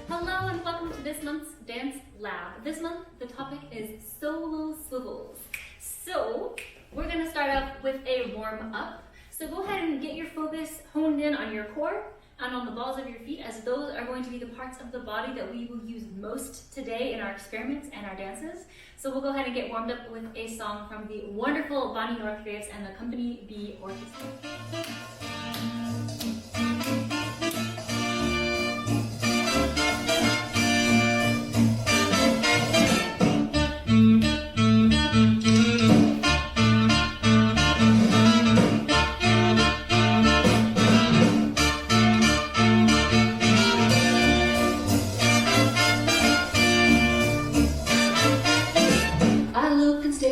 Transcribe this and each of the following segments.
Hello and welcome to this month's Dance Lab. This month the topic is solo swivels. So we're going to start off with a warm up. So go ahead and get your focus honed in on your core and on the balls of your feet, as those are going to be the parts of the body that we will use most today in our experiments and our dances. So we'll go ahead and get warmed up with a song from the wonderful Bonnie Northgraves and the Company B Orchestra.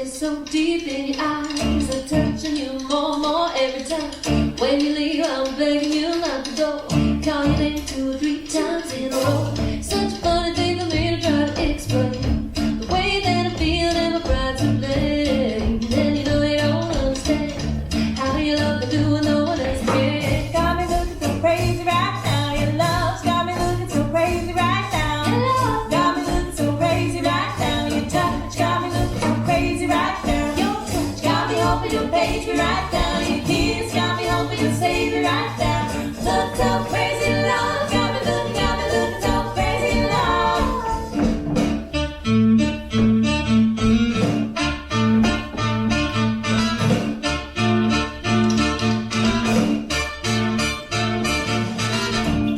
So deep in your eyes, I'm touching you more and more every time. When you leave, I'm begging you not to go. Call your name 2 or 3 times in a row. Such a funny thing for me to try to explain. The way that I feel and my pride's to blame. And you know you don't understand how you love me doing no one else can. Got me looking so crazy right now. Your love's got me looking so crazy right now. Your love Got me looking so crazy right now. Your touch got me looking so crazy right now. your touch Got me hoping you'll page me right now. Your kiss got me hoping you'll save me right now. Look so crazy love. Got me looking so crazy love.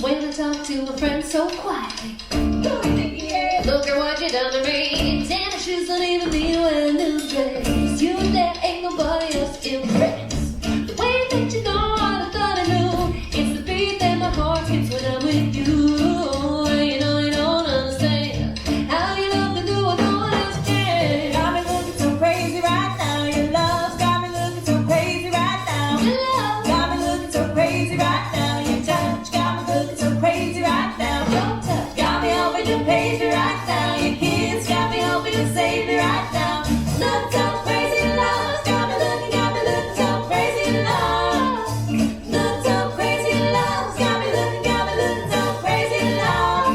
When I talk to a friend so quietly, look at what you done to me. Tennis shoes don't even mean wearing new dress. You and there ain't nobody else impressed. The way that you go on, I thought I knew. It's the beat that my heart gets when I'm with you. You know you don't understand how you love me do what no one else can. Got me looking so crazy right now. Your love's got me looking so crazy right now. Your love Got me looking so crazy right now. Your touch got me looking so crazy right now. your touch Got me hoping you'll page me right now. Your kiss got me hoping you'll save me right now. Look so crazy love. Got me looking so crazy love. Look so crazy love. Got me looking so crazy love.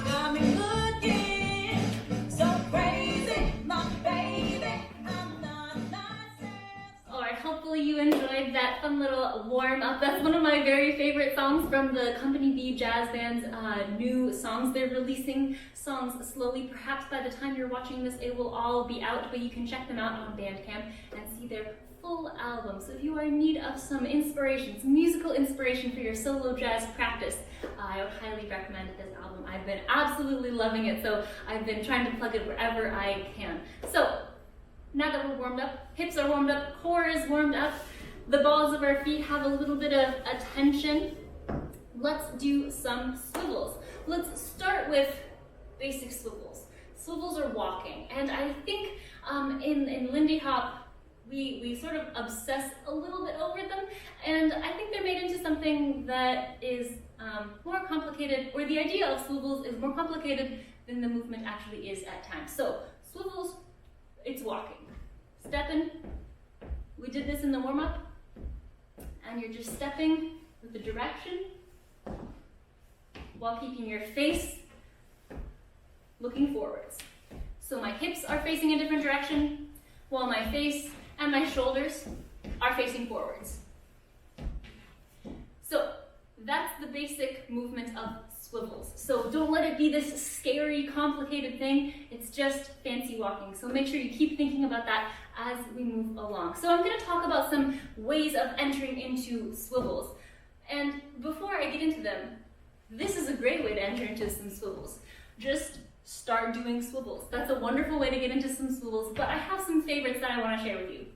Got me looking so crazy, my baby. I'm not myself. Alright, hopefully you enjoyed that fun little warm up. That's one of my very favorite songs from the Company B Jazz Band's new songs. They're releasing songs slowly. Perhaps by the time you're watching this, it will all be out, but you can check them out on Bandcamp and see their full album. So if you are in need of some inspiration, some musical inspiration for your solo jazz practice, I would highly recommend this album. I've been absolutely loving it, so I've been trying to plug it wherever I can. So now that we're warmed up, hips are warmed up, core is warmed up, the balls of our feet have a little bit of attention, let's do some swivels. Let's start with basic swivels. Swivels are walking, and I think in Lindy Hop, we sort of obsess a little bit over them, and I think they're made into something that is more complicated, or the idea of swivels is more complicated than the movement actually is at times. So swivels, it's walking. Stepping, we did this in the warm-up, and you're just stepping with the direction while keeping your face looking forwards. So my hips are facing a different direction, while my face and my shoulders are facing forwards. So that's the basic movement of swivels. So don't let it be this scary, complicated thing. It's just fancy walking. So make sure you keep thinking about that as we move along. So I'm going to talk about some ways of entering into swivels. And before I get into them, this is a great way to enter into some swivels. Just start doing swivels. That's a wonderful way to get into some swivels, but I have some favorites that I want to share with you.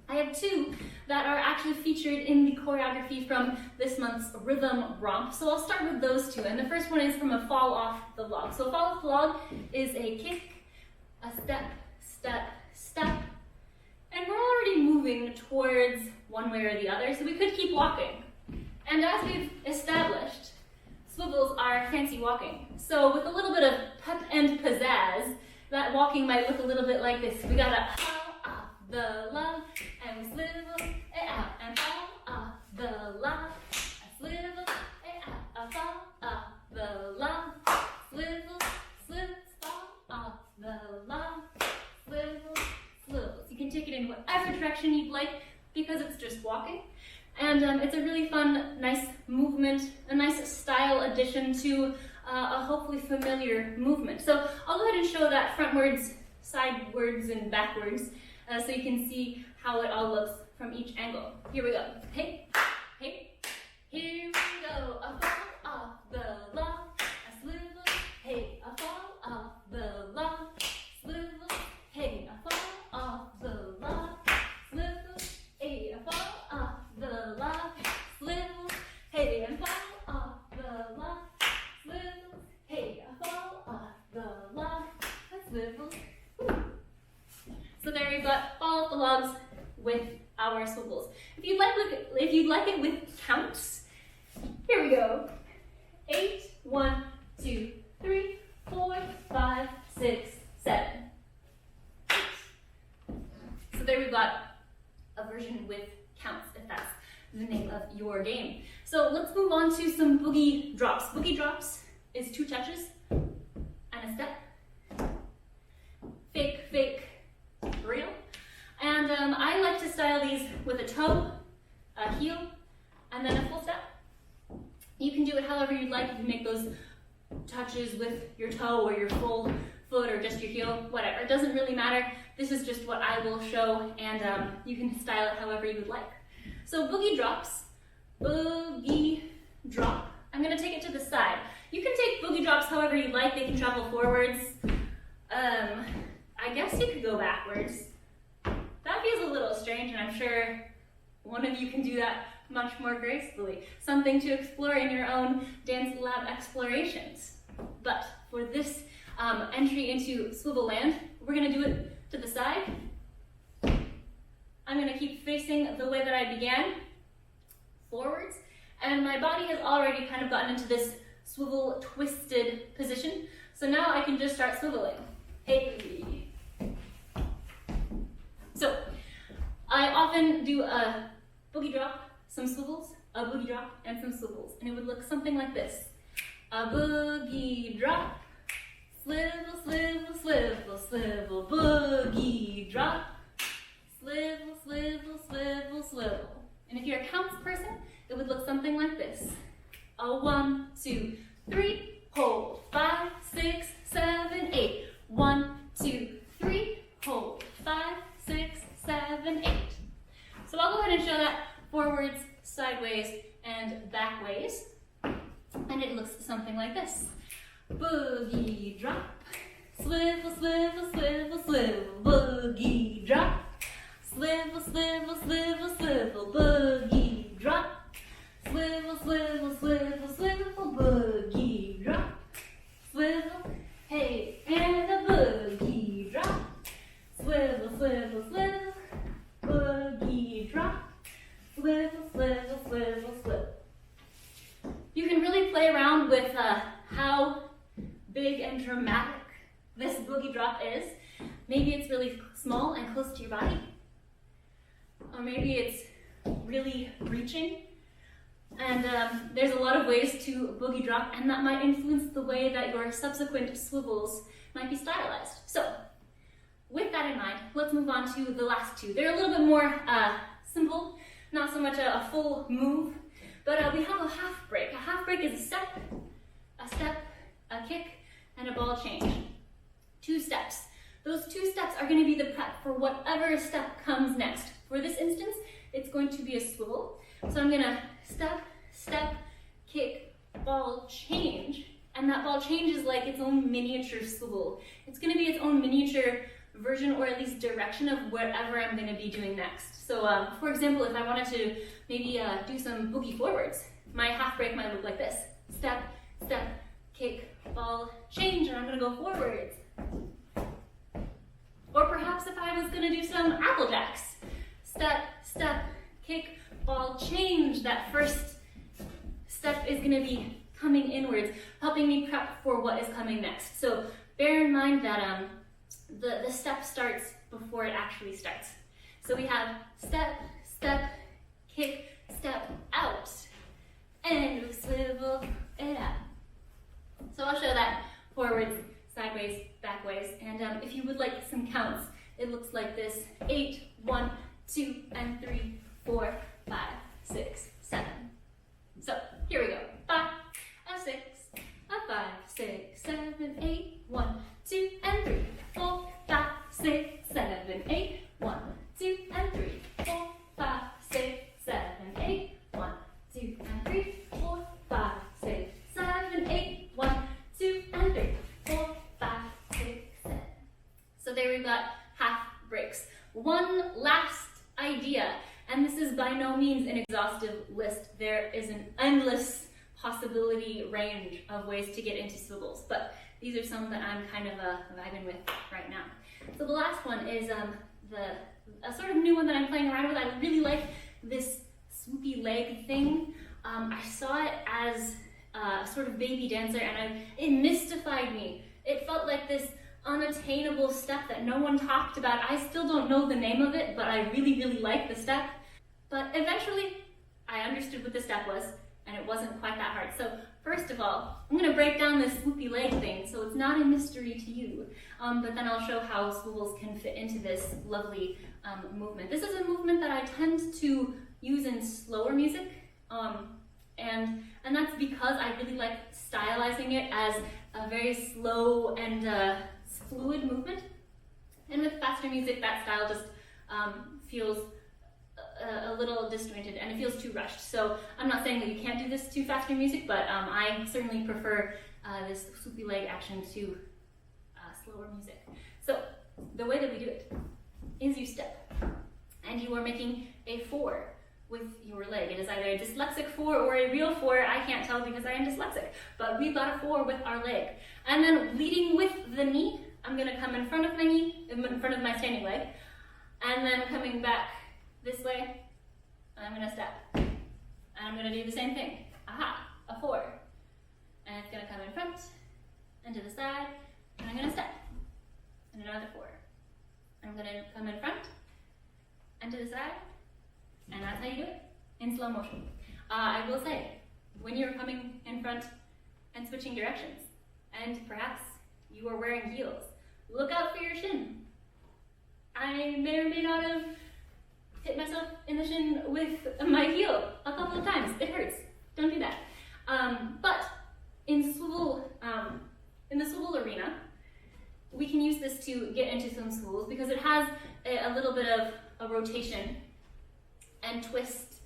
I have two that are actually featured in the choreography from this month's Rhythm Romp. So I'll start with those two. And the first one is from a fall off the log. So fall off the log is a kick, a step, step, step. And we're already moving towards one way or the other, so we could keep walking. And as we've established, swivels are fancy walking. So with a little bit of pep and pizzazz, that walking might look a little bit like this. We gotta fall off the log, and we swivel it out, and fall off the log, and swivel it out, and fall off the log, swivel, swivel, fall off the log, swivel, swivel. So you can take it in whatever direction you'd like because it's just walking. And it's a really fun, nice movement, a nice style addition to a hopefully familiar movement. So I'll go ahead and show that frontwards, sidewards, and backwards so you can see how it all looks from each angle. Here we go. Hey, hey, here we go. A fall off the log, a swivel, hey, a fall off the log, swivel, hey, a fall off the log, swivel, hey, a fall off the log, swivel, hey, and fall off the log, swivel, hey, a fall off the log, and swivel. So there you've got fall off the logs with our swivels. If you'd like it with counts, here we go. 8, 1, 2, 3, 4, 5, 6, 7. 8. So there we've got a version with counts, if that's the name of your game. So let's move on to some boogie drops. Boogie drops is 2 touches and a step. Fake, fake, real. And I like to style these with a toe, a heel, and then a full step. You can do it however you'd like. You can make those touches with your toe or your full foot or just your heel, whatever. It doesn't really matter. This is just what I will show, and you can style it however you would like. So boogie drops, boogie drop. I'm gonna take it to the side. You can take boogie drops however you like. They can travel forwards. I guess you could go backwards. That feels a little strange, and I'm sure one of you can do that much more gracefully. Something to explore in your own dance lab explorations. But for this entry into swivel land, we're gonna do it to the side. I'm gonna keep facing the way that I began, forwards, and my body has already kind of gotten into this swivel twisted position. So now I can just start swiveling. Hey. So I often do a boogie drop, some swivels, a boogie drop, and some swivels, and it would look something like this. A boogie drop, swivel, swivel, swivel, swivel, boogie drop, swivel, swivel, swivel, swivel. And if you're a counts person, it would look something like this. A 1, 2, 3, hold, 5, 6, 7, 8. 1, 2, 3, hold, 5, 6, 7, 8. So I'll go ahead and show that forwards, sideways, and backways. And it looks something like this. Boogie drop, swivel, swivel, swivel, swivel, boogie drop, swivel, swivel, swivel, swivel, boogie drop, swivel, swivel, swivel, swivel, boogie drop, swivel, hey, and a boogie drop, swivel, swivel, swivel, boogie drop, swivel, swivel, swivel, swivel. You can really play around with how big and dramatic this boogie drop is. Maybe it's really small and close to your body. Or maybe it's really reaching. And there's a lot of ways to boogie drop, and that might influence the way that your subsequent swivels might be stylized. So, with that in mind, let's move on to the last two. They're a little bit more simple, not so much a full move, but we have a half break. A half break is a step, a step, a kick, and a ball change. 2 steps. Those 2 steps are going to be the prep for whatever step comes next. For this instance, it's going to be a swivel. So I'm going to step, step, kick, ball, change. And that ball change is like its own miniature swivel. It's going to be its own miniature version, or at least direction, of whatever I'm going to be doing next. So for example, if I wanted to maybe do some boogie forwards, my half break might look like this. Step, step, kick, ball, change, and I'm going to go forwards. Or perhaps if I was going to do some apple jacks. Step, step, kick, ball, change. That first step is going to be coming inwards, helping me prep for what is coming next. So bear in mind that the step starts before it actually starts. So we have step, step, kick, step, out, and we swivel it out. So I'll show that forwards, sideways, backways, and if you would like some counts, it looks like this: 8, 1, 2, and 3, 4, 5, 6, 7. So here we go. 5, a 6, a 5, 6, 7, 8, 1, 2, and 3, 4, 5, 6, 7, 8, 1, 2, and 3, 4, 5, 6, 7, 8, 1, 2, and 3, 4, 5, 6, 7, 8, 1, 2, and 3, 4, 5, 6, 7. So there we've got half breaks. One last idea, and this is by no means an exhaustive list. There is an endless possibility range of ways to get into swivels, but these are some that I'm kind of vibing with right now. So the last one is a sort of new one that I'm playing around with. I really like this swoopy leg thing. I saw it as a sort of baby dancer, and it mystified me. It felt like this unattainable step that no one talked about. I still don't know the name of it, but I really, really like the step. But eventually, I understood what the step was, and it wasn't quite that hard. So first of all, I'm going to break down this swoopy leg thing, so it's not a mystery to you. But then I'll show how swivels can fit into this lovely movement. This is a movement that I tend to use in slower music, and that's because I really like stylizing it as a very slow and fluid movement. And with faster music, that style just feels a little disjointed, and it feels too rushed. So I'm not saying that you can't do this to faster music, but I certainly prefer this swoopy leg action to slower music. So the way that we do it is you step, and you are making a 4 with your leg. It is either a dyslexic 4 or a real 4. I can't tell because I am dyslexic, but we've got a 4 with our leg. And then leading with the knee, I'm going to come in front of my knee, in front of my standing leg, and then coming back this way, I'm going to step. And I'm going to do the same thing. Aha, a 4. And it's going to come in front and to the side, and I'm going to step. And another 4. I'm going to come in front and to the side, and that's how you do it in slow motion. I will say, when you're coming in front and switching directions, and perhaps you are wearing heels, look out for your shin. I may or may not have hit myself in the shin with my heel a couple of times. It hurts. Don't do that. But in the swivel arena, we can use this to get into some swivels because it has a little bit of a rotation and twist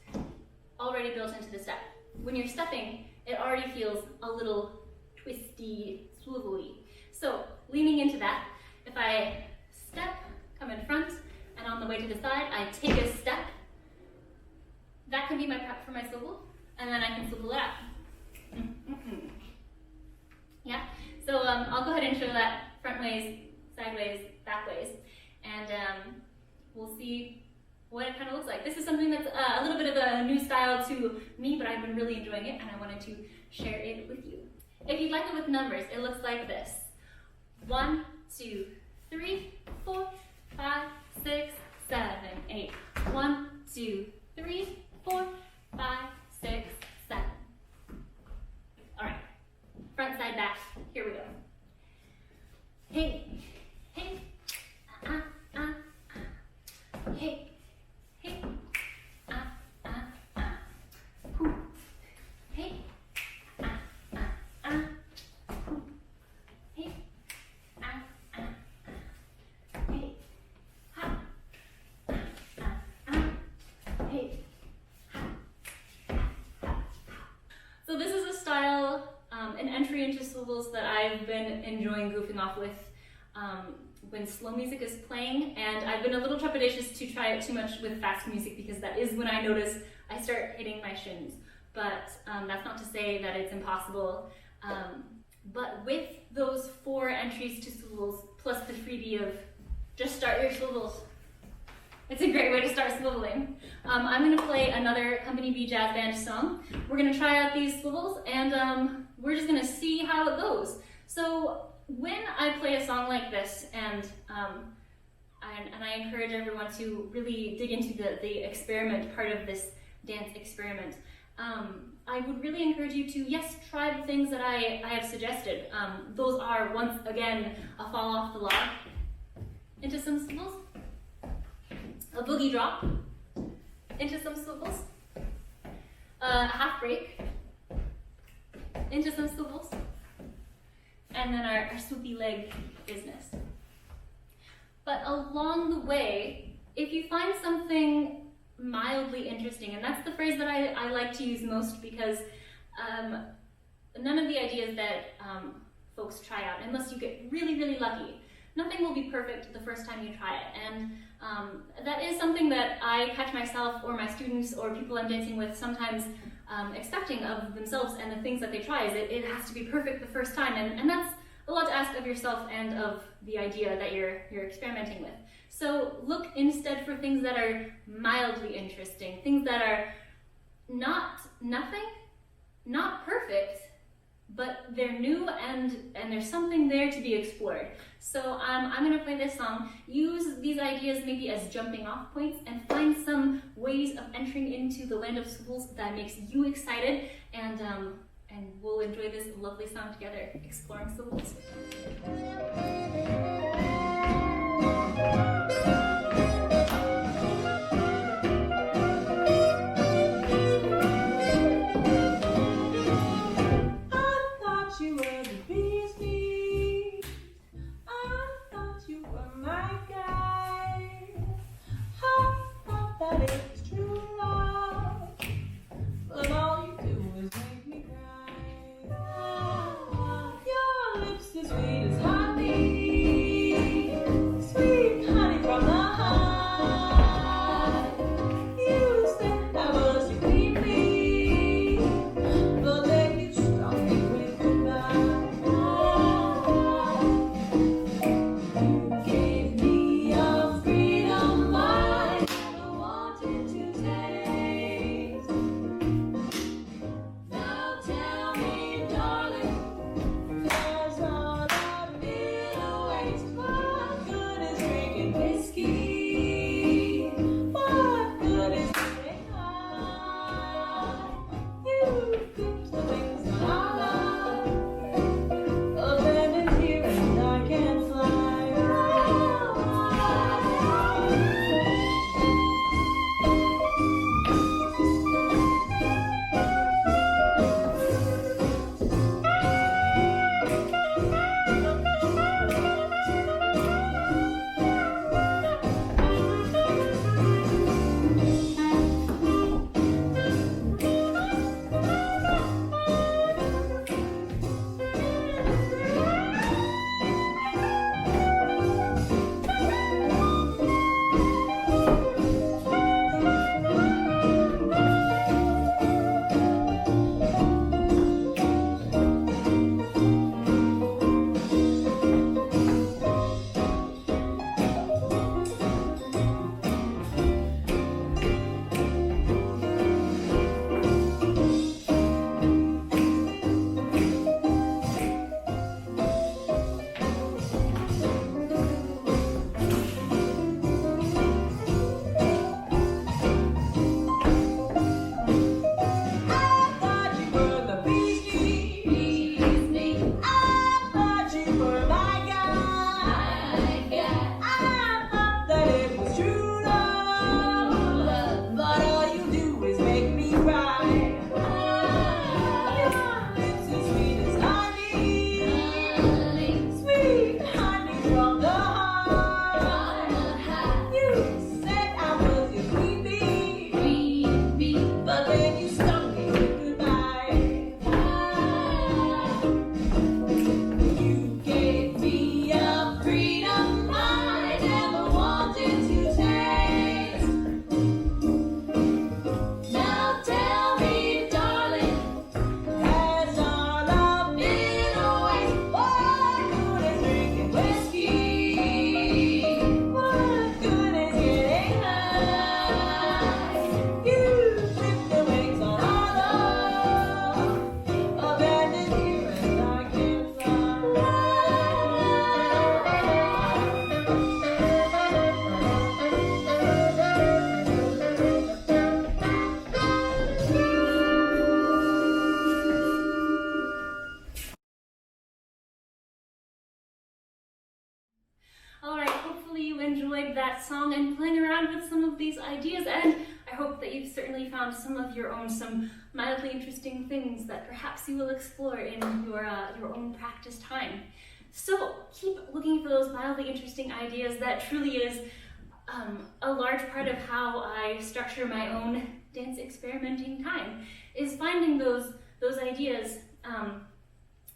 already built into the step. When you're stepping, it already feels a little twisty, swivelly. So leaning into that, if I step, come in front, and on the way to the side, I take a step. That can be my prep for my swivel, and then I can swivel it out. Yeah, so I'll go ahead and show that front ways, sideways, back ways, and we'll see what it kind of looks like. This is something that's a little bit of a new style to me, but I've been really enjoying it, and I wanted to share it with you. If you'd like it with numbers, it looks like this. 1, 2, 3, 4, 5, 6, 7, 8. 1, 2, 3, 4, 5, 6, 7. All right, front, side, back. Here we go. Hey, hey, hey, hey, Hoo. Hey, an entry into swivels that I've been enjoying goofing off with when slow music is playing, and I've been a little trepidatious to try it too much with fast music because that is when I notice I start hitting my shins. But that's not to say that it's impossible. But with those 4 entries to swivels, plus the freebie of just start your swivels, it's a great way to start swiveling. I'm going to play another Company B Jazz Band song. We're going to try out these swivels, and we're just going to see how it goes. So when I play a song like this, and I encourage everyone to really dig into the experiment part of this dance experiment, I would really encourage you to, yes, try the things that I have suggested. Those are, once again, a fall off the log into some swivels, a boogie drop into some swivels, a half break into some swivels, and then our swoopy leg business. But along the way, if you find something mildly interesting, and that's the phrase that I like to use most, because none of the ideas that folks try out, unless you get really, really lucky, nothing will be perfect the first time you try it. And that is something that I catch myself or my students or people I'm dancing with sometimes expecting of themselves and the things that they try is it has to be perfect the first time, and that's a lot to ask of yourself and of the idea that you're experimenting with. So look instead for things that are mildly interesting, things that are not perfect, but they're new and there's something there to be explored. So I'm going to play this song. Use these ideas maybe as jumping off points and find some ways of entering into the land of swivels that makes you excited, and we'll enjoy this lovely song together, exploring swivels. You were the bee's knees. I thought you were my guy. I thought that it was true love, but all you do is make me cry. Your lips as sweet as enjoyed that song and playing around with some of these ideas, and I hope that you've certainly found some of your own, some mildly interesting things that perhaps you will explore in your own practice time. So keep looking for those mildly interesting ideas. That truly is a large part of how I structure my own dance experimenting time, is finding those ideas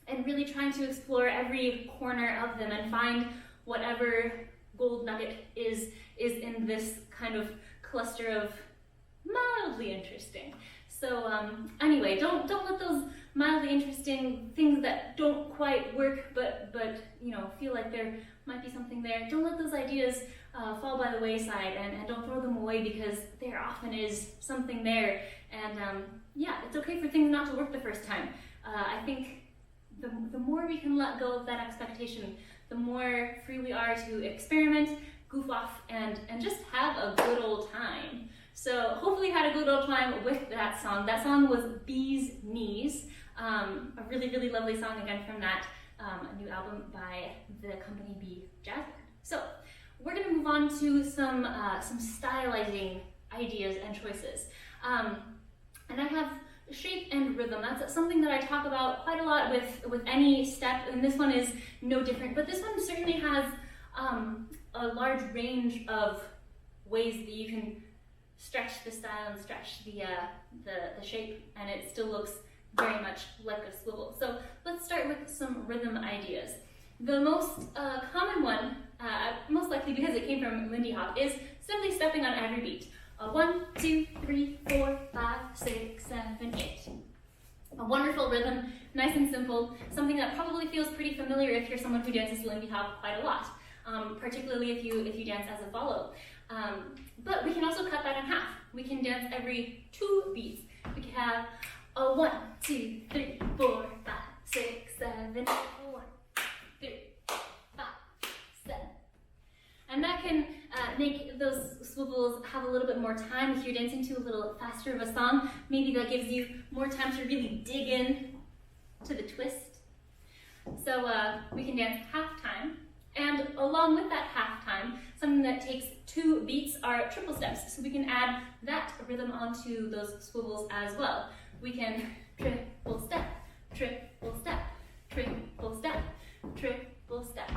and really trying to explore every corner of them and find whatever gold nugget is in this kind of cluster of mildly interesting. So anyway, don't let those mildly interesting things that don't quite work but you know, feel like there might be something there, don't let those ideas fall by the wayside, and don't throw them away, because there often is something there. And yeah, it's okay for things not to work the first time. I think the more we can let go of that expectation, the more free we are to experiment, goof off, and just have a good old time. So hopefully you had a good old time with that song. That song was Bee's Knees, a really, really lovely song again from that new album by the Company B Jazz Band. So we're gonna move on to some stylizing ideas and choices. And I have shape and rhythm. That's something that I talk about quite a lot with any step, and this one is no different, but this one certainly has a large range of ways that you can stretch the style and stretch the shape, and it still looks very much like a swivel. So let's start with some rhythm ideas. The most common one, most likely because it came from Lindy Hop, is simply stepping on every beat. 1, 2, 3, 4, 5, 6, 7, 8. A wonderful rhythm, nice and simple, something that probably feels pretty familiar if you're someone who dances Lindy Hop quite a lot, particularly if you dance as a follow. But we can also cut that in half. We can dance every 2 beats. We can have a 1, 2, 3, 4, 5, 6, 7, 8. 1, 2, 5, 7. And that can make those swivels have a little bit more time. If you're dancing to a little faster of a song, maybe that gives you more time to really dig in to the twist. So we can dance half time. And along with that half time, something that takes 2 beats are triple steps. So we can add that rhythm onto those swivels as well. We can triple step, triple step, triple step, triple step.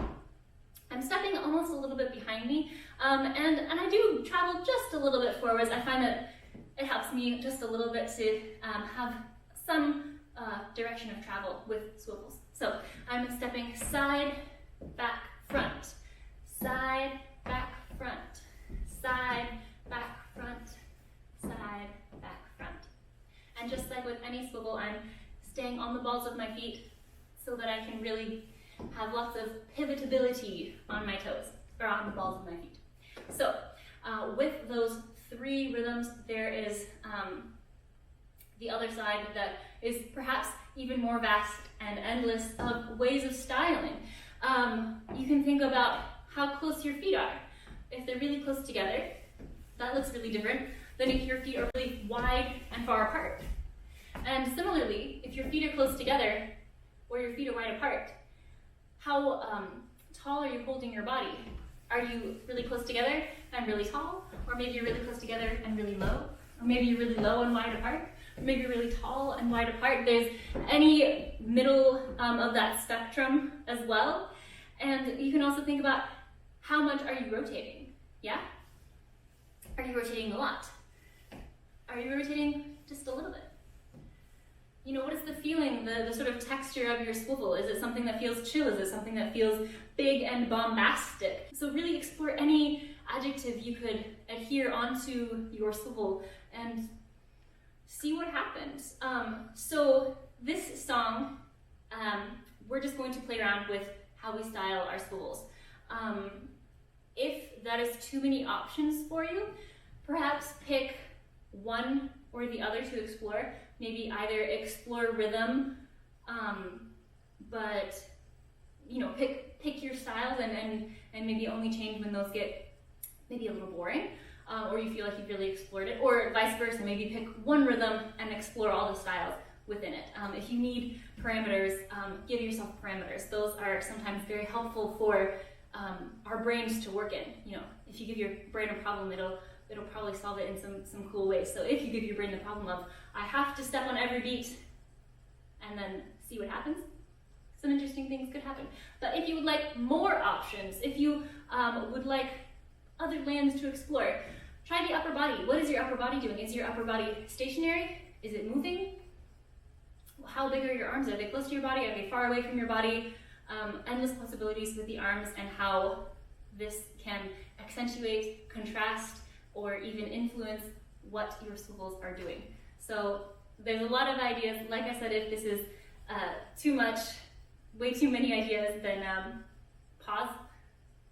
I'm stepping almost a little bit behind me, and I do travel just a little bit forwards. I find that it helps me just a little bit to have some direction of travel with swivels. So I'm stepping side, back, front, side, back, front, side, back, front, side, back, front. And just like with any swivel, I'm staying on the balls of my feet so that I can really have lots of pivotability on my toes, or on the balls of my feet. So with those 3 rhythms, there is the other side that is perhaps even more vast and endless of ways of styling. You can think about how close your feet are. If they're really close together, that looks really different than if your feet are really wide and far apart. And similarly, if your feet are close together or your feet are wide apart, how tall are you holding your body? Are you really close together and really tall? Or maybe you're really close together and really low? Or maybe you're really low and wide apart? Or maybe you're really tall and wide apart? There's any middle of that spectrum as well. And you can also think about how much are you rotating? Yeah? Are you rotating a lot? Are you rotating just a little bit? You know, what is the feeling, the sort of texture of your swivel? Is it something that feels chill? Is it something that feels big and bombastic? So really explore any adjective you could adhere onto your swivel and see what happens. So this song, we're just going to play around with how we style our swivels. If that is too many options for you, perhaps pick one or the other to explore. Maybe either explore rhythm, but you know, pick your styles and maybe only change when those get maybe a little boring, or you feel like you've really explored it, or vice versa. Maybe pick one rhythm and explore all the styles within it. If you need parameters, give yourself parameters. Those are sometimes very helpful for our brains to work in. You know, if you give your brain a problem, it'll probably solve it in some cool ways. So if you give your brain the problem of, I have to step on every beat and then see what happens, some interesting things could happen. But if you would like more options, if you would like other lands to explore, try the upper body. What is your upper body doing? Is your upper body stationary? Is it moving? How big are your arms? Are they close to your body? Are they far away from your body? Endless possibilities with the arms and how this can accentuate, contrast, or even influence what your swivels are doing. So there's a lot of ideas. Like I said, if this is too much, way too many ideas, then pause,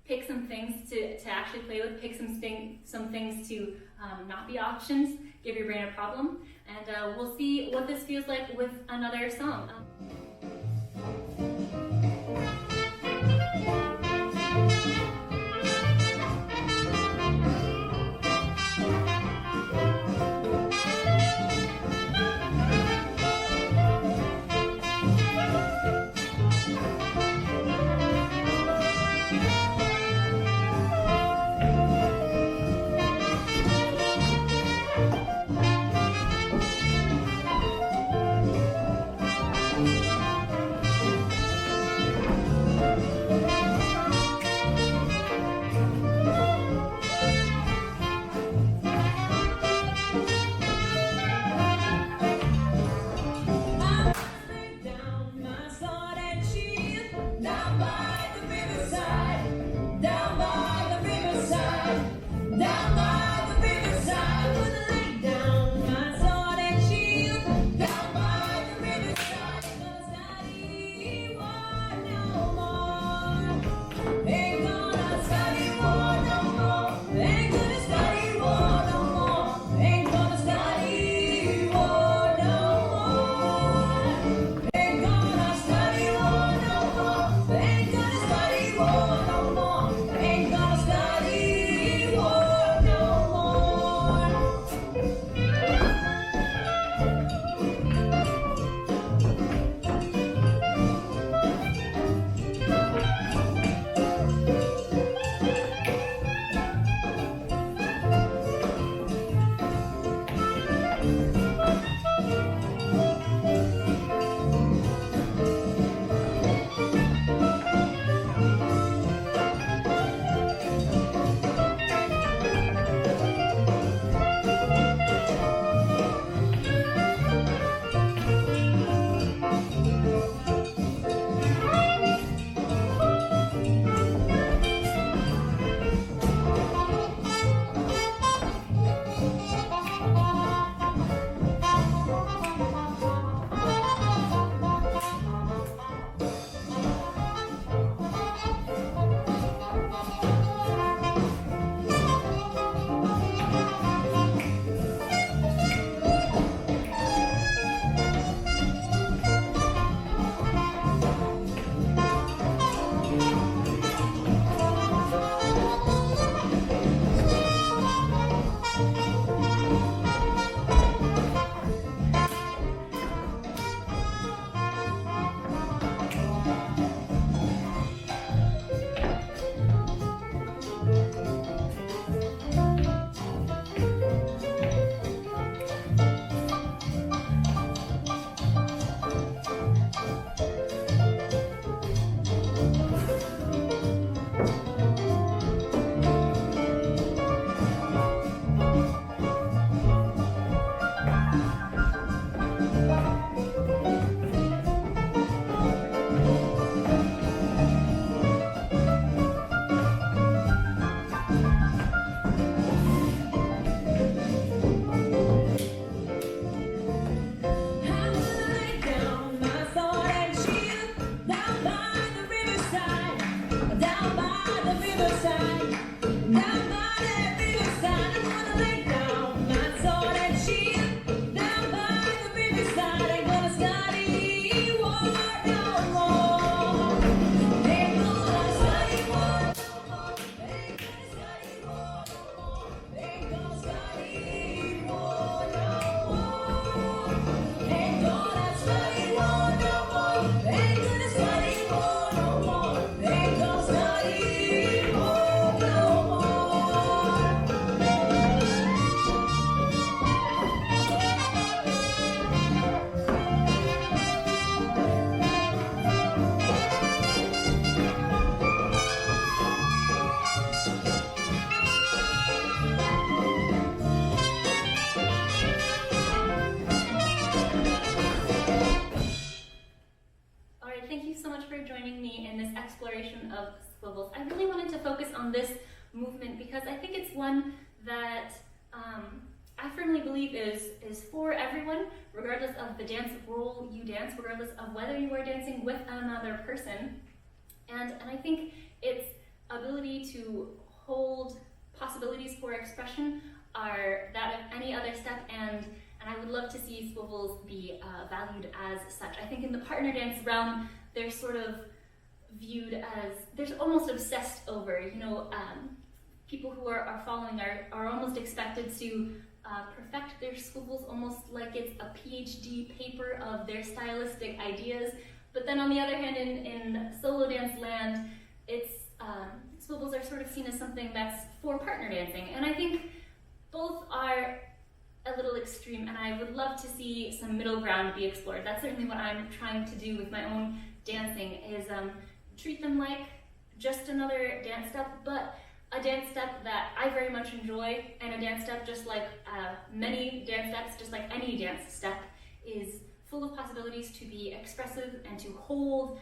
pick some things to actually play with, pick some things to not be options, give your brain a problem, and we'll see what this feels like with another song. swivels, I really wanted to focus on this movement because I think it's one that I firmly believe is for everyone, regardless of the dance role you dance, regardless of whether you are dancing with another person. And I think its ability to hold possibilities for expression are that of any other step, and I would love to see swivels be valued as such. I think in the partner dance realm, they're sort of viewed as, they're almost obsessed over, people who are following are almost expected to perfect their swivels almost like it's a PhD paper of their stylistic ideas. But then on the other hand, in solo dance land, it's swivels are sort of seen as something that's for partner dancing. And I think both are a little extreme, and I would love to see some middle ground be explored. That's certainly what I'm trying to do with my own dancing, is treat them like just another dance step, but a dance step that I very much enjoy, and a dance step just like many dance steps, just like any dance step, is full of possibilities to be expressive and to hold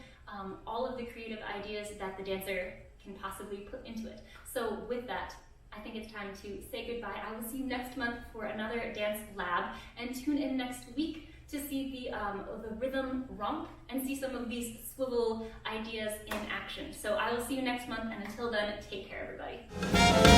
all of the creative ideas that the dancer can possibly put into it. So with that, I think it's time to say goodbye. I will see you next month for another dance lab, and tune in next week to see the rhythm romp and see some of these swivel ideas in action. So I will see you next month, and until then, take care, everybody.